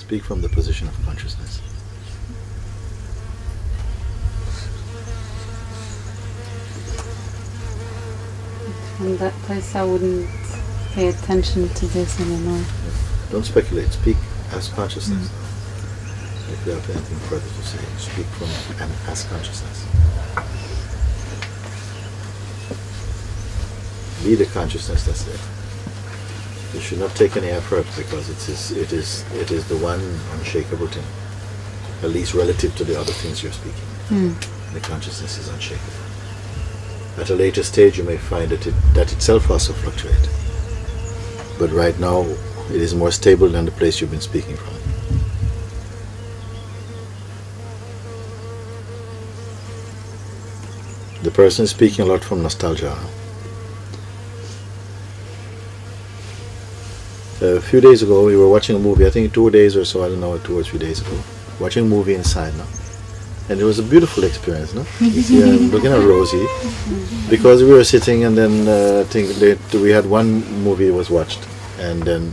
Speak from the position of consciousness. From that place I wouldn't pay attention to this anymore. Don't speculate, speak as consciousness. If you have anything further to say, speak from and as consciousness. Be the consciousness that's there. You should not take any effort because it is the one unshakable thing, at least relative to the other things you're speaking. The consciousness is unshakable. At a later stage you may find that itself also fluctuates. But right now it is more stable than the place you've been speaking from. The person is speaking a lot from nostalgia. A few days ago we were watching a movie, I think 2 days or so, I don't know, 2 or 3 days ago, watching a movie inside now. And it was a beautiful experience, no? You see, I'm looking at Rosie, because we were sitting and then I think we had one movie was watched, and then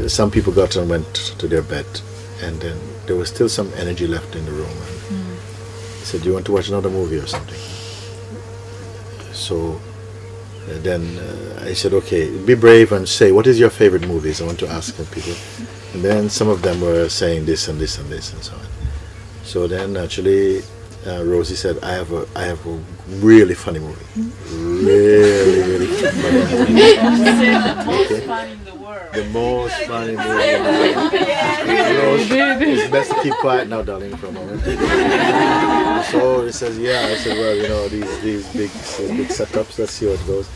some people got and went to their bed, and then there was still some energy left in the room. And he said, do you want to watch another movie or something? So then I said, okay, be brave and say, what is your favorite movies? I want to ask people. And then some of them were saying this and this and this and so on. So then actually Rosie said, I have a really funny movie. Really funny movie. Okay. The most funny movie. It's best to keep quiet now, darling, for a moment. So he says, yeah. I said, well, you know, these big setups, let's see how it goes.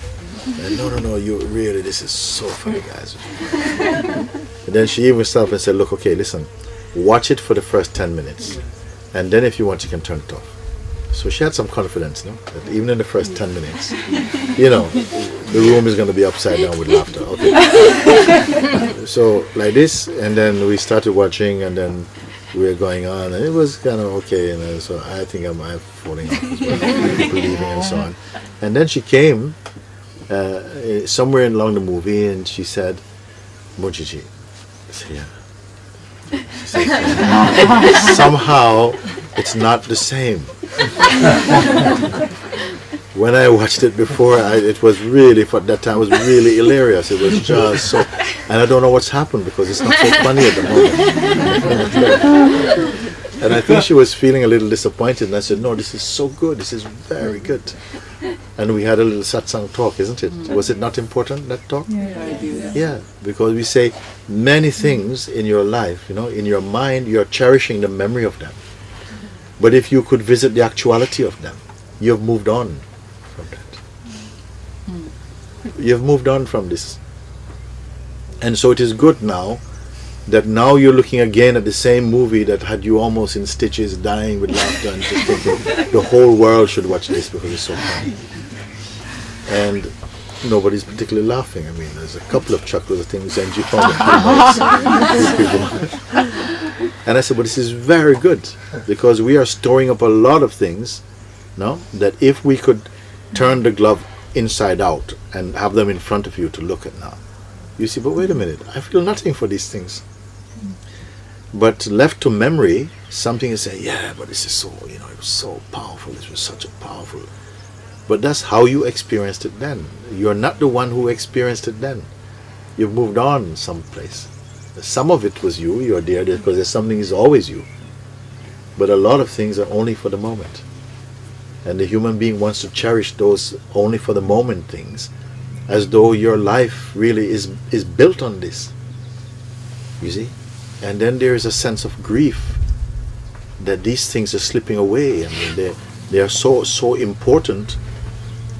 And no, you really, this is so funny, guys. And then she even stopped and said, look, okay, listen, watch it for the first 10 minutes. And then if you want, you can turn it off. So she had some confidence, no? That even in the first 10 minutes, you know, the room is going to be upside down with laughter. Okay. So like this, and then we started watching, and then we were going on, and it was kind of okay. And then, so I think I'm falling off as well, believing and so on. And then she came somewhere along the movie, and she said, Mooji. I said, yeah. Somehow it's not the same. When I watched it before, it was really, for that time, it was really hilarious. It was just so, and I don't know what's happened because it's not so funny at the moment. And I think she was feeling a little disappointed, and I said, no, this is so good, this is very good. And we had a little satsang talk, isn't it? Was it not important, that talk? Yeah, because we say many things in your life, you know, in your mind, you're cherishing the memory of them. But if you could visit the actuality of them, you've moved on from that. You've moved on from this. And so it is good now that now you're looking again at the same movie that had you almost in stitches, dying with laughter, and just thinking the whole world should watch this because it's so funny. And nobody's particularly laughing. I mean, there's a couple of chuckles of things, and you found it. And I said, but this is very good, because we are storing up a lot of things, no? That if we could turn the glove inside out and have them in front of you to look at now, you see, but wait a minute, I feel nothing for these things. But left to memory, something is saying, yeah, but this is so, you know, it was so powerful, this was such a powerful. But that's how you experienced it then. You're not the one who experienced it then. You've moved on someplace. Some of it was you, you're there because there's something is always you. But a lot of things are only for the moment. And the human being wants to cherish those only for the moment things, as though your life really is built on this. You see? And then there is a sense of grief that these things are slipping away. I mean, they are so important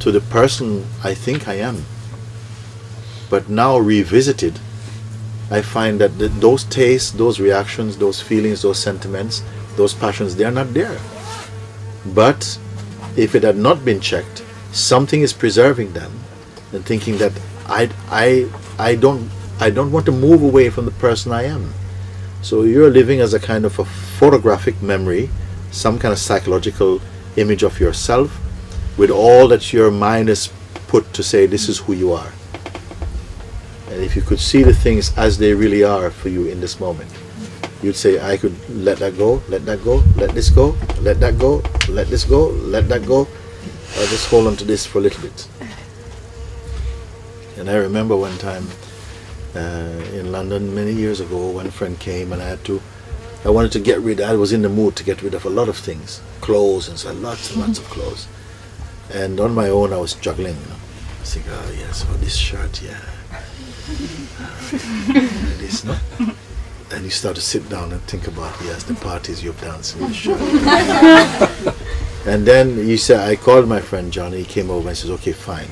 to the person I think I am. But now revisited, I find that those tastes, those reactions, those feelings, those sentiments, those passions, they are not there. But if it had not been checked, something is preserving them, and thinking that I don't want to move away from the person I am. So you're living as a kind of a photographic memory, some kind of psychological image of yourself, with all that your mind is put to say this is who you are. And if you could see the things as they really are for you in this moment, you'd say, I could let that go, let that go, let this go, let that go, let this go, let that go. I'll just hold on to this for a little bit. And I remember one time in London many years ago, when a friend came and I wanted to get rid, I was in the mood to get rid of a lot of things, clothes and so lots and lots of clothes. And on my own I was juggling, you know. I was thinking, oh yes, oh this shirt, yeah. This, no? And you start to sit down and think about, yes, the parties you've danced in this shirt. And then you say, I called my friend John, he came over and says, okay, fine.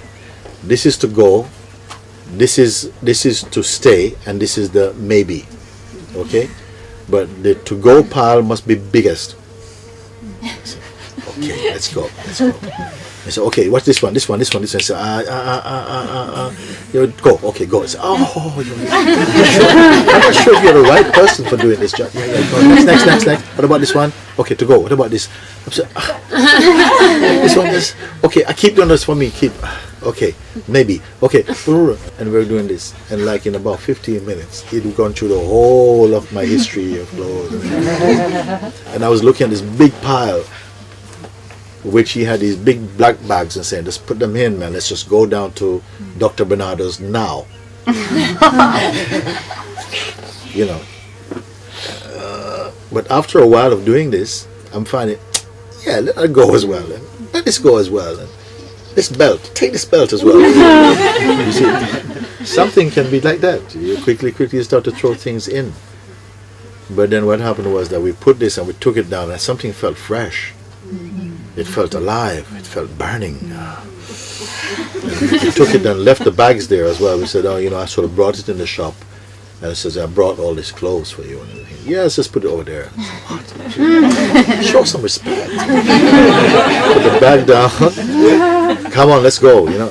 This is to go, this is to stay, and this is the maybe. Okay? But the to go pile must be biggest. I said, okay, let's go. I said, okay, what's this one? This one. I said, you go, okay, go. I said, oh, I'm not sure if you're the right person for doing this job. Yeah, go. Next. What about this one? Okay, to go. What about this? I said, this one is okay. I keep doing this for me. Okay, maybe. Okay, and we're doing this, and like in about 15 minutes, he'd gone through the whole of my history of clothes, and I was looking at this big pile, which he had these big black bags, and saying, just put them in, man. Let's just go down to Dr. Bernardo's now. You know. But after a while of doing this, I'm finding, yeah, let it go as well, and let this go as well, and this belt, take this belt as well. You see, something can be like that. You quickly start to throw things in. But then what happened was that we put this and we took it down, and something felt fresh. It felt alive. It felt burning. We took it down, left the bags there as well. We said, oh, you know, I sort of brought it in the shop. And it says, I brought all these clothes for you. And everything. Yes, just put it over there. I said, what? Show some respect. Put the bag down. Come on, let's go. You know,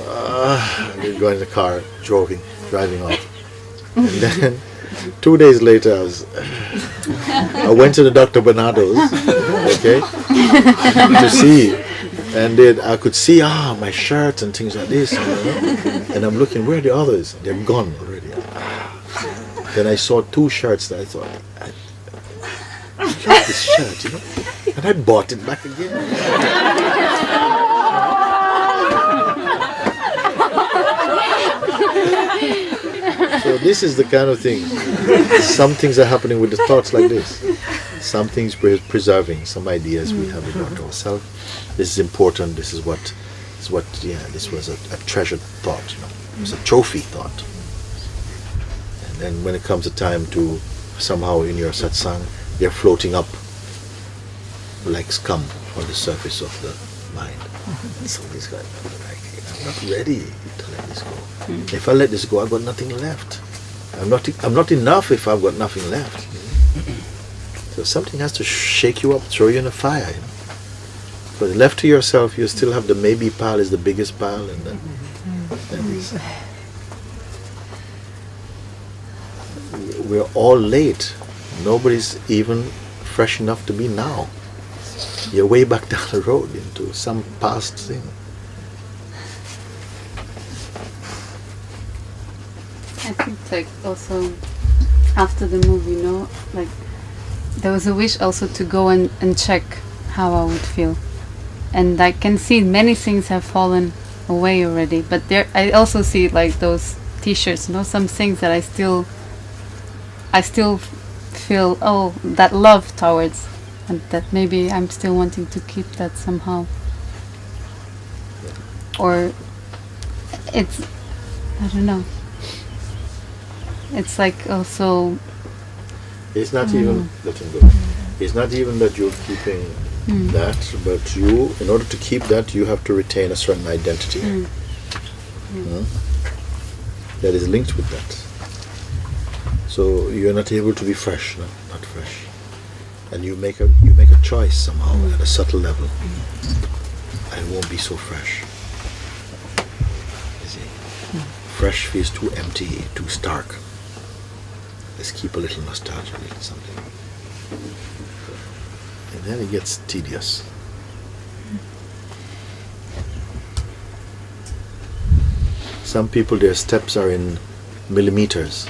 we go in the car, driving off. And then 2 days later, I went to the Dr. Bernardo's, okay, to see. And then I could see, my shirts and things like this. You know? And I'm looking, where are the others? They're gone already. Then I saw 2 shirts that I thought, I like this shirt, you know, and I bought it back again. So this is the kind of thing. Some things are happening with the thoughts like this. Some things we're preserving, some ideas we have about ourselves. This is important. This was a treasured thought. You know, it was a trophy thought. And when it comes a time to somehow in your satsang, they're floating up like scum on the surface of the mind. Somebody's going, I'm not ready to let this go. If I let this go, I've got nothing left. I'm not enough if I've got nothing left. You know? So something has to shake you up, throw you in the fire. You know? But left to yourself, you still have the maybe pile is the biggest pile, and then we're all late. Nobody's even fresh enough to be now. You're way back down the road into some past thing. I think like also after the movie, you know, like there was a wish also to go and check how I would feel. And I can see many things have fallen away already, but there I also see like those t-shirts, you know, some things that I still feel that love towards, and that maybe I'm still wanting to keep that somehow. Or it's, I don't know, it's like also it's not even letting go. It's not even that you're keeping that, but you, in order to keep that, you have to retain a certain identity that is linked with that. So you're not able to be fresh, not fresh, and you make a choice somehow at a subtle level. I won't be so fresh. You see, fresh feels too empty, too stark. Let's keep a little nostalgia, a little something, and then it gets tedious. Some people, their steps are in millimeters,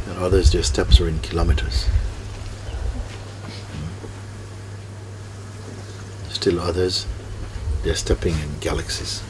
and others, their steps are in kilometers. still others, they're stepping in galaxies.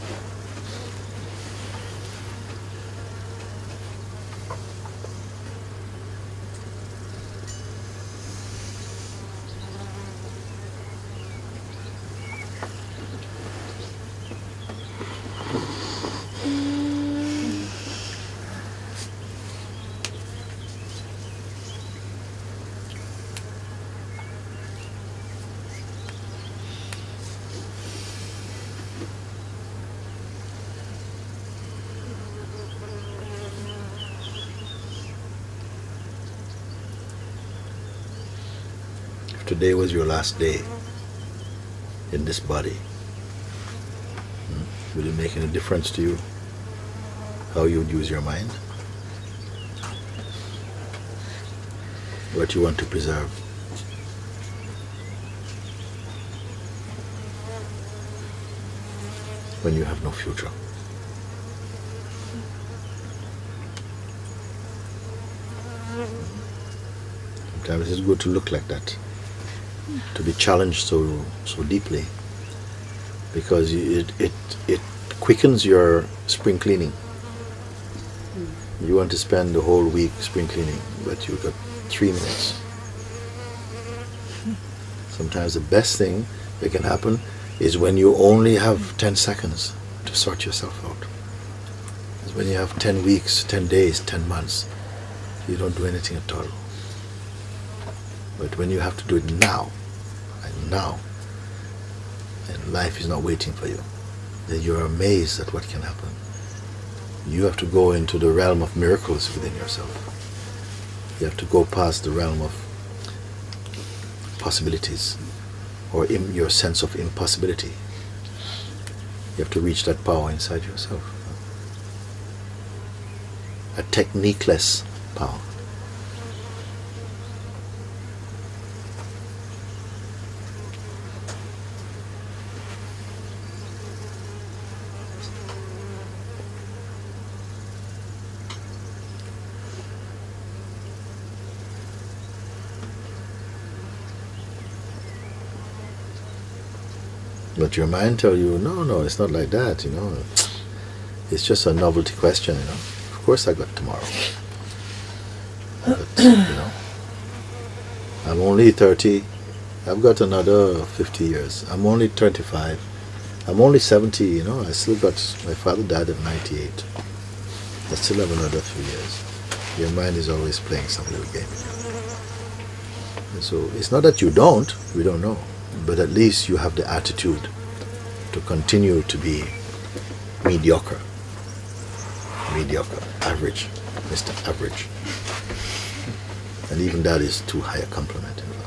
Today was your last day in this body. Will it make any difference to you how you would use your mind? What you want to preserve? When you have no future. Sometimes it's good to look like that, to be challenged so deeply, because it quickens your spring cleaning. You want to spend the whole week spring cleaning, but you've got 3 minutes. Sometimes the best thing that can happen is when you only have 10 seconds to sort yourself out. It's when you have 10 weeks, 10 days, 10 months, you don't do anything at all. But when you have to do it now, and life is not waiting for you, then you're amazed at what can happen. You have to go into the realm of miracles within yourself. You have to go past the realm of possibilities, or your sense of impossibility. You have to reach that power inside yourself. A technique-less power. But your mind tell you, no, it's not like that, It's just a novelty question, Of course I got tomorrow. But, I'm only 30. I've got another 50 years. I'm only 25. I'm only 70, I still got, my father died at 98. I still have another 3 years. Your mind is always playing some little game. And so it's not that we don't know. But at least you have the attitude to continue to be mediocre, average, Mr. Average. And even that is too high a compliment, in fact.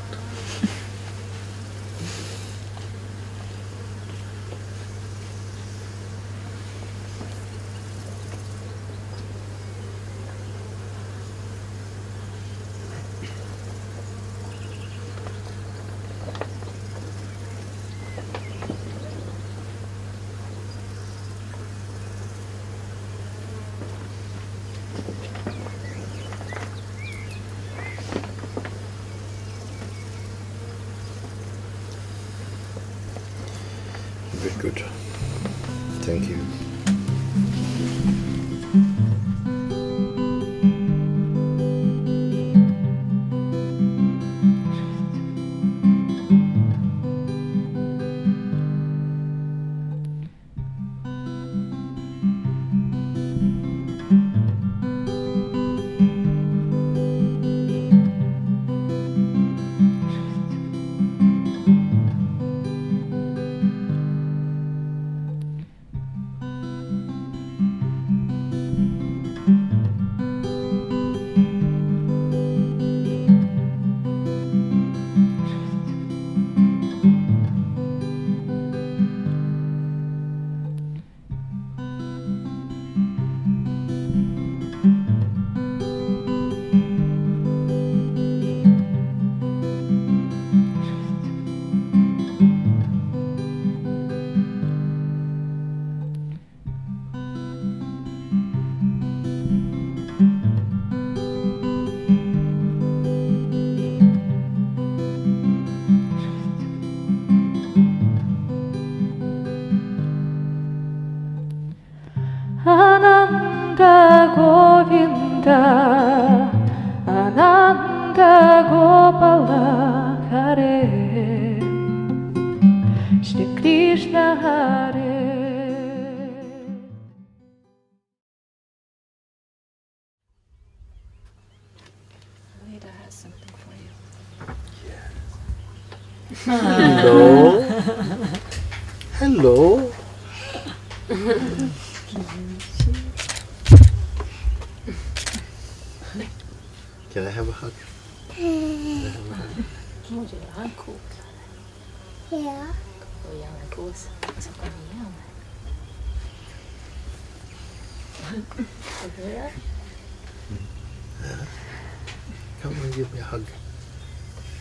Very good. Thank you. Gopala Hare, Shri Krishna Hare. Lita has something for you. Hello. Hello. Can I have a hug? Mooji, anku. Ja. Goyang kose, sono. Come and give me a hug.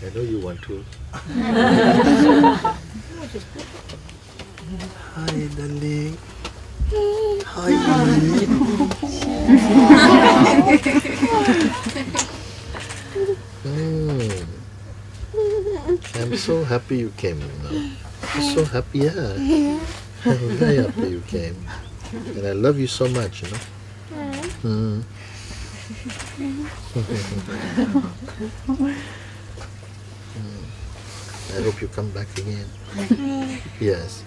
I know you want to. Hi, darling. Hi. I'm so happy you came now. I'm so happy, yeah. I'm very happy you came. And I love you so much, you know. I hope you come back again. Yes.